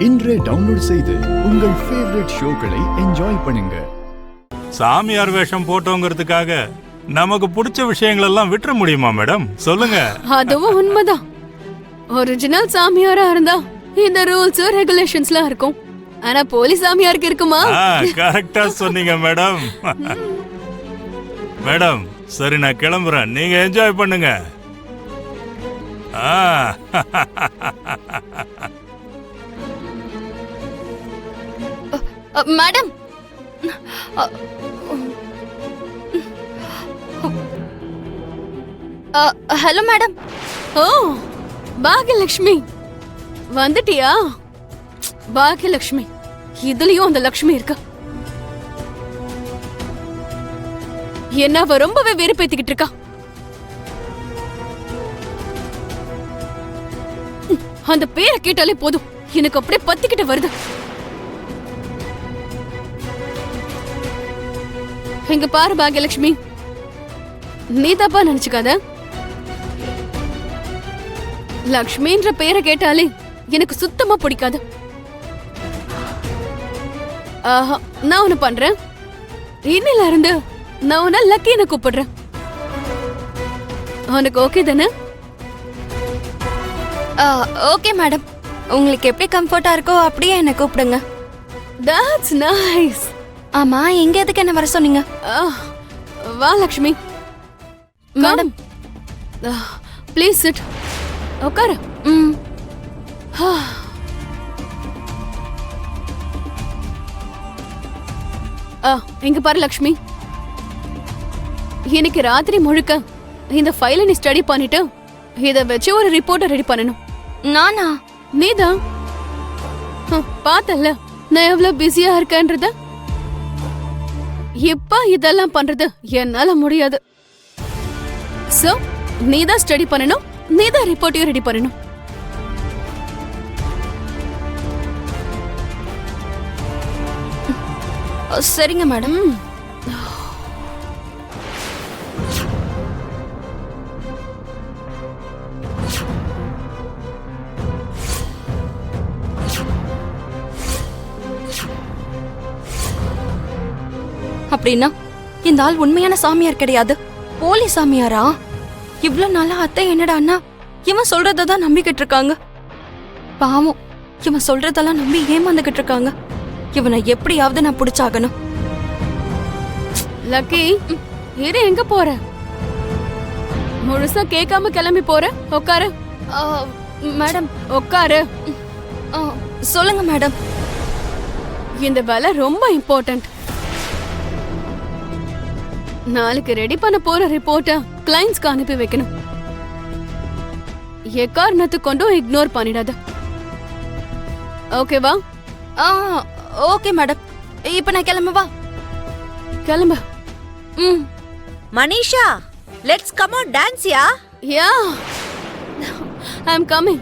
இன்றே டவுன்லோட் செய்து உங்கள் ஃபேவரட் ஷோக்களை என்ஜாய் பண்ணுங்க. சாமியார் வேஷம் போட்டோங்கிறதுக்காக நமக்கு பிடிச்ச விஷயங்கள் எல்லாம் விட்டுற முடியுமா மேடம்? சொல்லுங்க. அதுவும் உண்மைதான். ஒரிஜினல் சாமியாரா இருந்தா இந்த ரூல்ஸ் ரெகுலேஷன்ஸ்லாம் இருக்கும். ஆனா போலி சாமியாருக்கு இருக்குமா? கரெக்டா சொன்னீங்க மேடம். மேடம் சரி, நான் கிளம்புறேன். நீங்க என்ஜாய் பண்ணுங்க. Madam, hello madam. ஓ பாகியலட்சுமி வந்துட்டியா? பாகியலட்சுமி, இதுலயும் அந்த லட்சுமி இருக்கா? என்ன அவ ரொம்பவே வெறுப்பேத்திக்கிட்டு இருக்கா. அந்த பேரை கேட்டாலே போதும் எனக்கு அப்படியே பத்திக்கிட்டு வருது. இங்க பாரு பாகியலட்சுமி, நீ தப்பா நினைச்சுக்காத. லக்ஷ்மின்ற பேரை கேட்டாலே எனக்கு சுத்தமா பிடிக்காது. நான் ஒண்ணு பண்றேன். இன்னில இருந்து நான் உன்ன லக்கின்னு கூப்பிடுறேன். உனக்கு ஓகே தானே? ஓகே மேடம், உங்களுக்கு எப்படி கம்ஃபர்ட்டா இருக்கோ அப்படியே என்ன கூப்பிடுங்க. That's nice. ஆமா, இங்க எதுக்கு என்ன வர சொன்னீங்க? வா லக்ஷ்மி. Madam please sit. உட்காரு. இங்க பாரு லக்ஷ்மி, இன்னைக்கு ராத்திரி முழுக்க இந்த ஃபைலை நீ ஸ்டடி பண்ணிட்டு இத வச்சு ஒரு ரிப்போர்ட் ரெடி பண்ணணும். நானா? நீதான். பார்த்தல நான் எவ்வளவு பிஸியா இருக்கேன்றத. இப்ப இதெல்லாம் பண்றது என்னால முடியாது. சோ நீதான் ஸ்டடி பண்ணணும், நீதான் ரிப்போர்ட்டையும் ரெடி பண்ணணும். சரிங்க மேடம். அப்படின்னா இந்த ஆள் உண்மையான சாமியார் கிடையாது, போலி சாமியாரா? இவ்வளவு நாளா அத்தை என்னடான்னா இவன் சொல்றதான் நம்பிக்கிட்டு இருக்காங்க. பாவம், இவன் சொல்றதெல்லாம் நம்பி ஏமாந்துகிட்டு இருக்காங்க. இவனை எப்படியாவது நான் பிடிச்சாகணும். லக்கி, இரு, எங்க போற? முழுசா கேட்காம கிளம்பி போற? உட்காரு. மேடம் உட்காரு. சொல்லுங்க மேடம். இந்த வேலை ரொம்ப இம்பார்ட்டன்ட். நாளைக்கு ரெடி பண்ண போற ரிப்போர்ட்ட கிளைண்ட்ஸ்க்கு அனுப்பி வைக்கணும். எக்காரணத்துக்கு கொண்டும் இக்னோர் பண்ணிடாத. ஓகேவா? Okay madam. இப்ப நான் கிளம்பவா? கிளம்ப. Manisha, let's come on dance, yeah? Yeah. I'm coming.